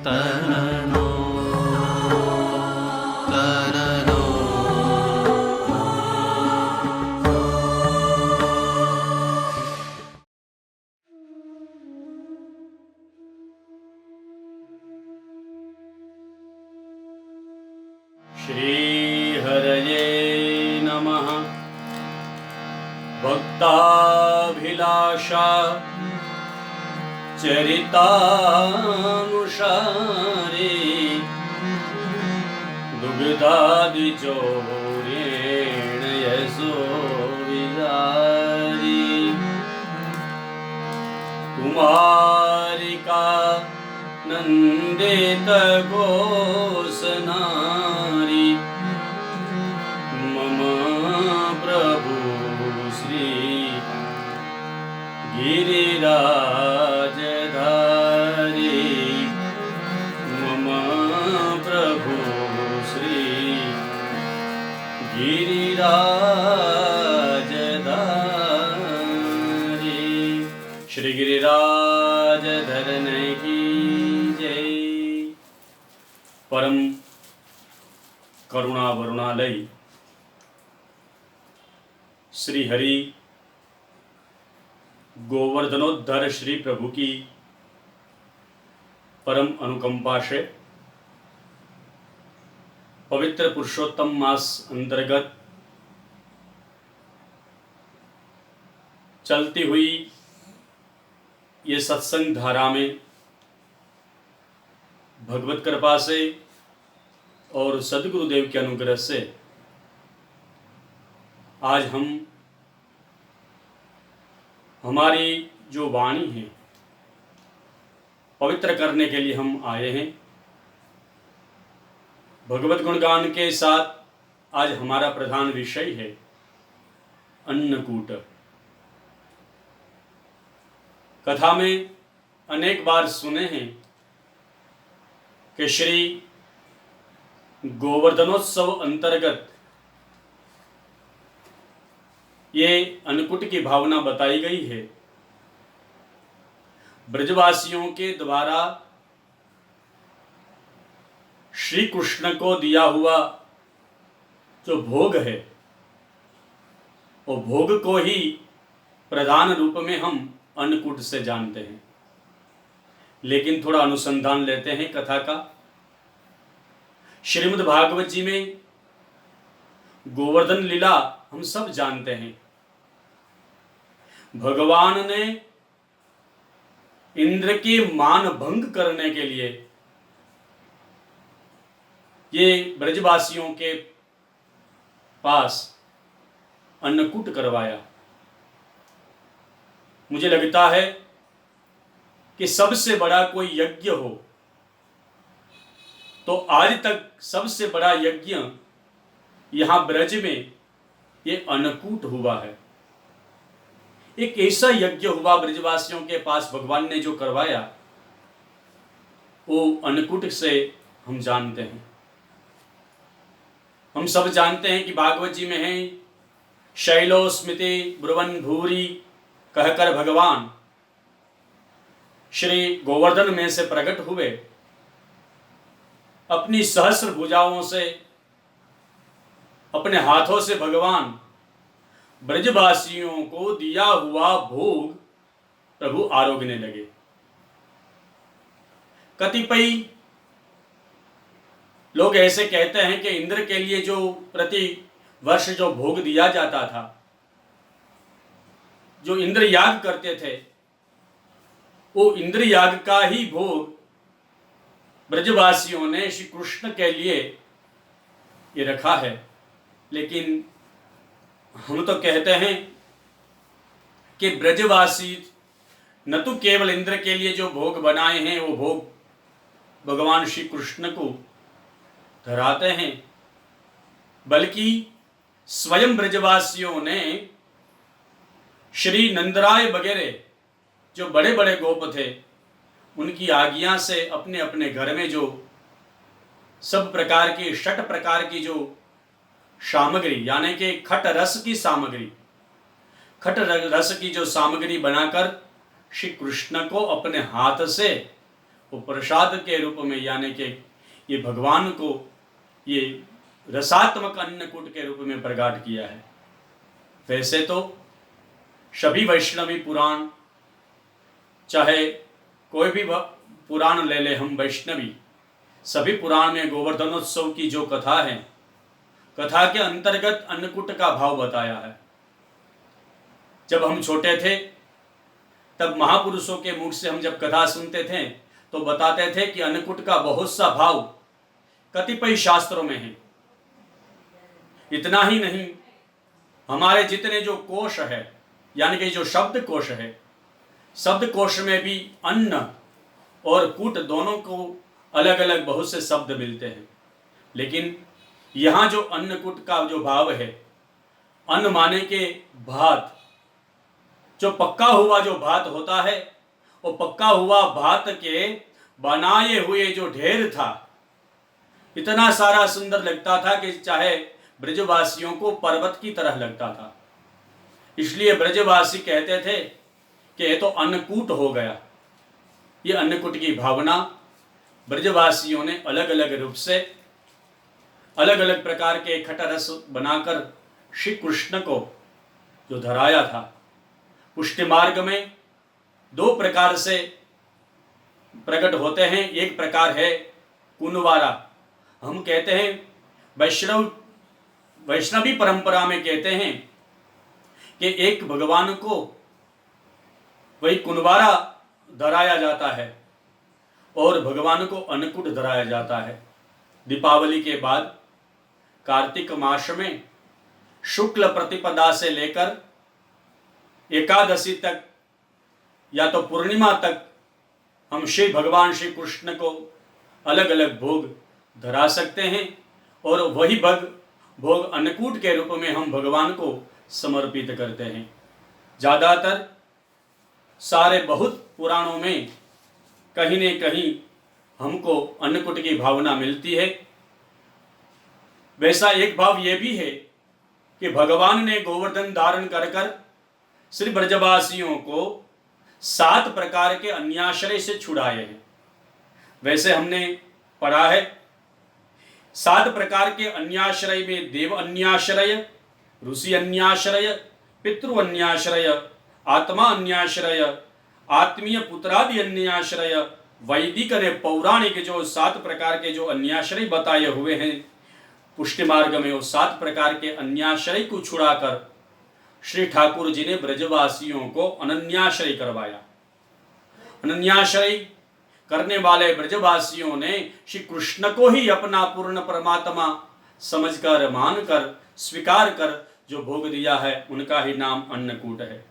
तरनो तरनो श्रीहरये नमः। भक्ताभिलाषा चरितानुसारे दुग्धादिचौर्येण यशो विदारी कुमारिका नन्दित गोसनारी मम प्रभु श्री गिरिराजधारी मम प्रभु श्री गिरिराजधारी। श्री गिरिराजधरन की जय। परम करुणा वरुणालय श्री हरि गोवर्धनोद्धार श्री प्रभु की परम अनुकंपा से पवित्र पुरुषोत्तम मास अंतर्गत चलती हुई ये सत्संग धारा में भगवत कृपा से और सद्गुरुदेव के अनुग्रह से आज हम हमारी जो वाणी है पवित्र करने के लिए हम आए हैं। भगवत गुणगान के साथ आज हमारा प्रधान विषय है अन्नकूट। कथा में अनेक बार सुने हैं कि श्री गोवर्धनोत्सव अंतर्गत ये अन्नकूट की भावना बताई गई है। ब्रजवासियों के द्वारा श्री कृष्ण को दिया हुआ जो भोग है वो भोग को ही प्रधान रूप में हम अन्नकूट से जानते हैं। लेकिन थोड़ा अनुसंधान लेते हैं कथा का। श्रीमद् भागवत जी में गोवर्धन लीला हम सब जानते हैं। भगवान ने इंद्र के मान भंग करने के लिए ये ब्रजवासियों के पास अन्नकूट करवाया। मुझे लगता है कि सबसे बड़ा कोई यज्ञ हो तो आज तक सबसे बड़ा यज्ञ यहां ब्रज में ये अन्नकूट हुआ है। एक ऐसा यज्ञ हुआ ब्रजवासियों के पास भगवान ने जो करवाया वो अन्नकूट से हम जानते हैं। हम सब जानते हैं कि भागवत जी में है शैलो स्मृति ब्रुवन भूरी कहकर भगवान श्री गोवर्धन में से प्रकट हुए। अपनी सहस्र भुजाओं से अपने हाथों से भगवान ब्रजवासियों को दिया हुआ भोग प्रभु आरोगने लगे। कतिपय लोग ऐसे कहते हैं कि इंद्र के लिए जो प्रति वर्ष जो भोग दिया जाता था, जो इंद्र याग करते थे, वो इंद्र याग का ही भोग ब्रजवासियों ने श्री कृष्ण के लिए ये रखा है। लेकिन हम तो कहते हैं कि ब्रजवासी न तो केवल इंद्र के लिए जो भोग बनाए हैं वो भोग भगवान श्री कृष्ण को धराते हैं, बल्कि स्वयं ब्रजवासियों ने श्री नंदराय वगैरह जो बड़े बड़े गोप थे उनकी आज्ञा से अपने अपने घर में जो सब प्रकार की 6 प्रकार की जो सामग्री यानी कि खट रस की सामग्री, खट रस की जो सामग्री बनाकर श्री कृष्ण को अपने हाथ से वो प्रसाद के रूप में, यानी कि ये भगवान को ये रसात्मक अन्नकूट के रूप में प्रकट किया है। वैसे तो सभी वैष्णवी पुराण, चाहे कोई भी पुराण ले ले हम वैष्णवी, सभी पुराण में गोवर्धनोत्सव की जो कथा है, कथा के अंतर्गत अन्नकूट का भाव बताया है। जब हम छोटे थे तब महापुरुषों के मुख से हम जब कथा सुनते थे तो बताते थे कि अन्नकूट का बहुत सा भाव कतिपय शास्त्रों में है। इतना ही नहीं, हमारे जितने जो कोश है, यानी कि जो शब्द कोश है, शब्द कोश में भी अन्न और कूट दोनों को अलग अलग बहुत से शब्द मिलते हैं। लेकिन यहाँ जो अन्नकूट का जो भाव है, अन्न माने के भात, जो पक्का हुआ जो भात होता है, वो पक्का हुआ भात के बनाए हुए जो ढेर था, इतना सारा सुंदर लगता था कि चाहे ब्रजवासियों को पर्वत की तरह लगता था। इसलिए ब्रजवासी कहते थे कि ये तो अन्नकूट हो गया। ये अन्नकूट की भावना ब्रजवासियों ने अलग अलग रूप से, अलग अलग प्रकार के खटा रस बनाकर श्री कृष्ण को जो धराया था। पुष्टि मार्ग में दो प्रकार से प्रकट होते हैं। एक प्रकार है कुनवारा, हम कहते हैं वैष्णवी परंपरा में कहते हैं कि एक भगवान को वही कुनवारा धराया जाता है और भगवान को अन्नकूट धराया जाता है। दीपावली के बाद कार्तिक मास में शुक्ल प्रतिपदा से लेकर एकादशी तक या तो पूर्णिमा तक हम श्री भगवान श्री कृष्ण को अलग अलग भोग धरा सकते हैं और वही भोग अन्नकूट के रूप में हम भगवान को समर्पित करते हैं। ज़्यादातर सारे बहुत पुराणों में कहीं न कहीं हमको अन्नकूट की भावना मिलती है। वैसा एक भाव ये भी है कि भगवान ने गोवर्धन धारण कर कर श्री ब्रजवासियों को 7 प्रकार के अन्याश्रय से छुड़ाए हैं। वैसे हमने पढ़ा है 7 प्रकार के अन्याश्रय में देव अन्याश्रय, ऋषि अन्याश्रय, पितृ अन्याश्रय, आत्मा अन्याश्रय, आत्मीय पुत्रादि अन्याश्रय, वैदिक और पौराणिक जो 7 प्रकार के जो अन्याश्रय बताए हुए हैं पुष्टि मार्ग में, वो 7 प्रकार के अन्याश्रय को छुड़ाकर श्री ठाकुर जी ने ब्रजवासियों को अनन्याश्रय करवाया। अनन्याश्रय करने वाले ब्रजवासियों ने श्री कृष्ण को ही अपना पूर्ण परमात्मा समझकर, मानकर, स्वीकार कर जो भोग दिया है, उनका ही नाम अन्नकूट है।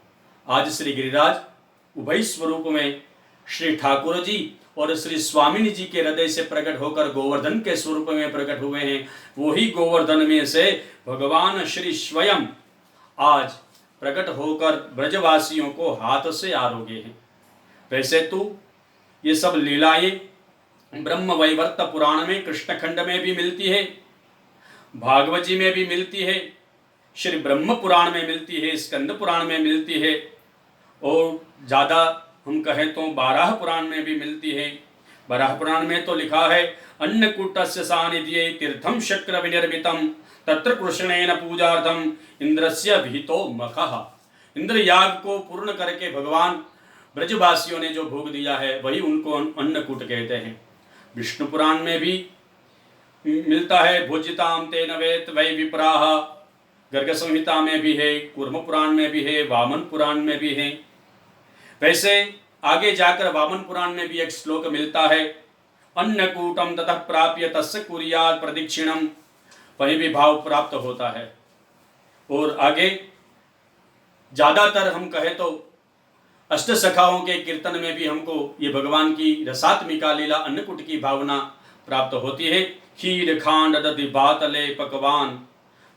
आज श्री गिरिराज उभय स्वरूप में श्री ठाकुर जी और श्री स्वामिनी जी के हृदय से प्रकट होकर गोवर्धन के स्वरूप में प्रकट हुए हैं। वही गोवर्धन में से भगवान श्री स्वयं आज प्रकट होकर ब्रजवासियों को हाथ से आरोगे हैं। वैसे तो ये सब लीलाएं ब्रह्म वैवर्त पुराण में कृष्ण खंड में भी मिलती है, भागवत जी में भी मिलती है, श्री ब्रह्म पुराण में मिलती है, स्कंद पुराण में मिलती है और ज़्यादा हम कहें तो 12 पुराण में भी मिलती है। 12 पुराण में तो लिखा है अन्नकूटस्य सानिध्ये तीर्थम शक्र विनिर्मितम तत्र कृष्णेन पूजार्थम इंद्रस्य भीतो मखः। इंद्र याग को पूर्ण करके भगवान ब्रजवासियों ने जो भोग दिया है वही उनको अन्नकूट कहते हैं। विष्णु पुराण में भी मिलता है भोज्यताम तेन वेत वै विप्राः, गर्ग संहिता में भी है, कूर्म पुराण में भी है, वामन पुराण में भी है। वैसे आगे जाकर वामन पुराण में भी एक श्लोक मिलता है अन्नकूटम ततः प्राप्य तस्य कुर्यात् प्रदक्षिणम, वही भी भाव प्राप्त होता है। और आगे ज़्यादातर हम कहें तो अष्ट सखाओं के कीर्तन में भी हमको ये भगवान की रसात्मिका लीला अन्नकूट की भावना प्राप्त होती है। खीर खांड दधि बातले पकवान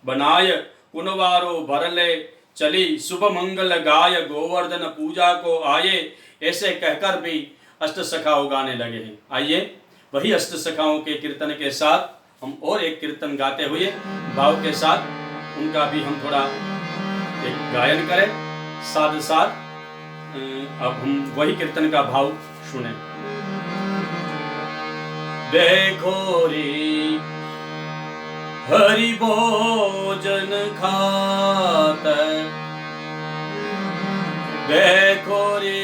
बनाय कुनवारो भरले चली शुभ मंगल गाय गोवर्धन पूजा को आए, ऐसे कहकर भी अष्ट सखाओं गाने लगे हैं। आइए वही अष्ट सखाओं के कीर्तन के साथ हम और एक कीर्तन गाते हुए भाव के साथ उनका भी हम थोड़ा एक गायन करें। साथ साथ अब हम वही कीर्तन का भाव सुने। देखो रे हरि भोजन खात, देखो रे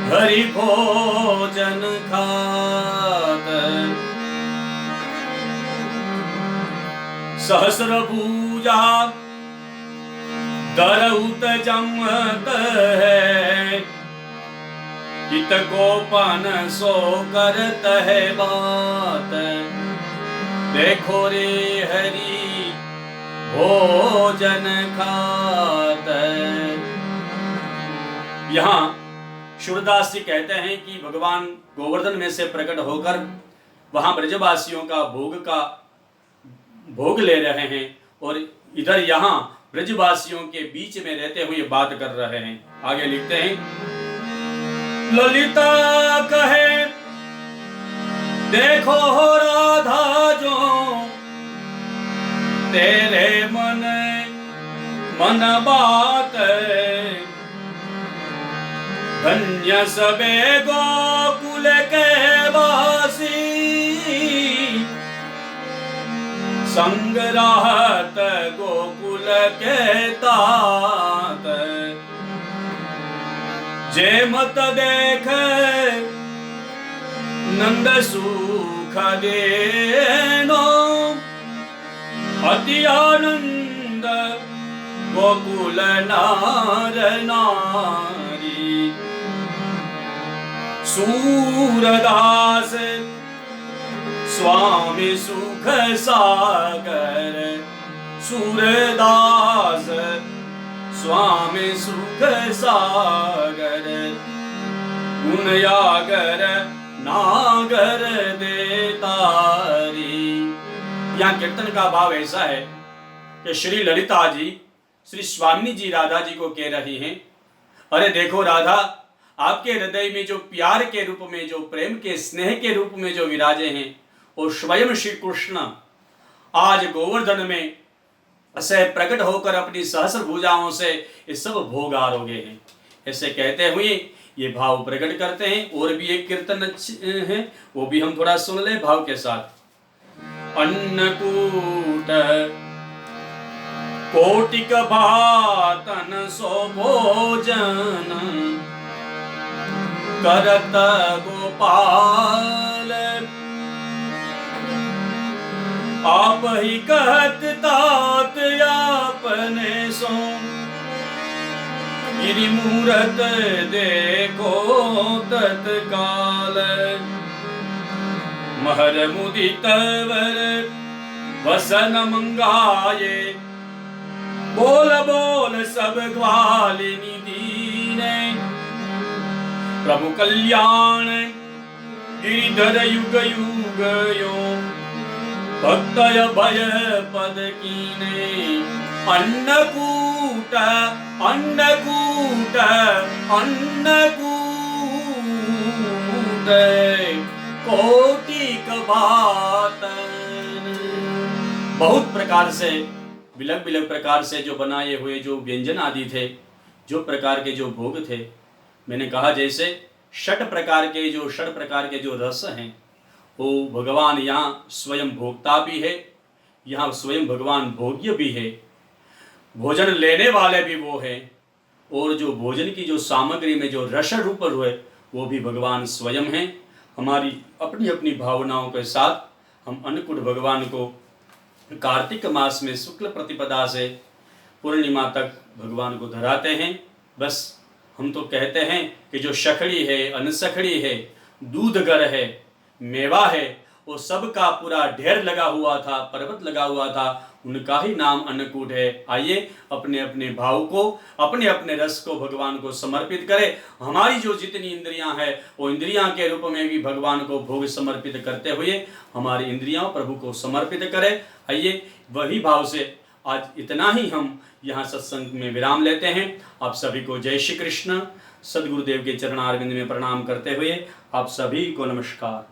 हरि भोजन खात, सहस्र भुजा दरउत जमत है, हित गोपन सो करत है बात, देखो रे हरि भोजन खात। यहाँ सूरदास जी कहते हैं कि भगवान गोवर्धन में से प्रकट होकर वहां ब्रजवासियों का भोग ले रहे हैं और इधर यहाँ ब्रजवासियों के बीच में रहते हुए बात कर रहे हैं। आगे लिखते हैं, ललिता कहे देखो हो राधा जो तेरे मन बात, धन्य सबे गोकुल के वासी, संग राहत गोकुल के तात, जे मत देख नंद सुख देनो, अति आनंद गोकुल नार नारी, सूरदास स्वामी सुख सागर, सूरदास स्वामी सुख सागर, गुणयागर नागर देतारी। यहाँ कीर्तन का भाव ऐसा है कि श्री ललिता जी श्री स्वामी जी राधा जी को कह रही हैं, अरे देखो राधा, आपके हृदय में जो प्यार के रूप में, जो प्रेम के स्नेह के रूप में जो विराजे हैं, और स्वयं श्री कृष्ण आज गोवर्धन में से प्रकट होकर अपनी सहस्र भुजाओं से ये सब भोग आरोगे हैं। ऐसे कहते हुए ये भाव प्रकट करते हैं। और भी एक कीर्तन है, वो भी हम थोड़ा सुन ले भाव के साथ। अन्नकूट कोटिक भातन सो भोजन, करत गोपाल आप ही कहत तात आपने सो, गिरि मूरत देखो तत्काल, महर मुदित वर वसन मंगाए, बोल बोल सब ग्वालिनी दीने, प्रभु कल्याण गिरिधर युग युग यो, भक्तय भय पद कीने, अन्नकूट अन्नकूट अन्नकूट कोटिक भातन। बहुत प्रकार से विलग विलग प्रकार से जो बनाए हुए जो व्यंजन आदि थे, जो प्रकार के जो भोग थे, मैंने कहा जैसे षट प्रकार के जो रस हैं, वो भगवान यहाँ स्वयं भोक्ता भी है, यहाँ स्वयं भगवान भोग्य भी है, भोजन लेने वाले भी वो है, और जो भोजन की जो सामग्री में जो रस रूप हुए वो भी भगवान स्वयं हैं। हमारी अपनी अपनी भावनाओं के साथ हम अन्नकूट भगवान को कार्तिक मास में शुक्ल प्रतिपदा से पूर्णिमा तक भगवान को धराते हैं। बस हम तो कहते हैं कि जो शखड़ी है, अनसखड़ी है, दूधगर है, मेवा है, वो सबका पूरा ढेर लगा हुआ था, पर्वत लगा हुआ था, उनका ही नाम अन्नकूट है। आइए अपने अपने भाव को, अपने अपने रस को भगवान को समर्पित करें। हमारी जो जितनी इंद्रियां हैं वो इंद्रियां के रूप में भी भगवान को भोग समर्पित करते हुए हमारी इंद्रियां प्रभु को समर्पित करें। आइए वही भाव से आज इतना ही हम यहाँ सत्संग में विराम लेते हैं। आप सभी को जय श्री कृष्ण। सदगुरुदेव के चरणारविंद में प्रणाम करते हुए आप सभी को नमस्कार।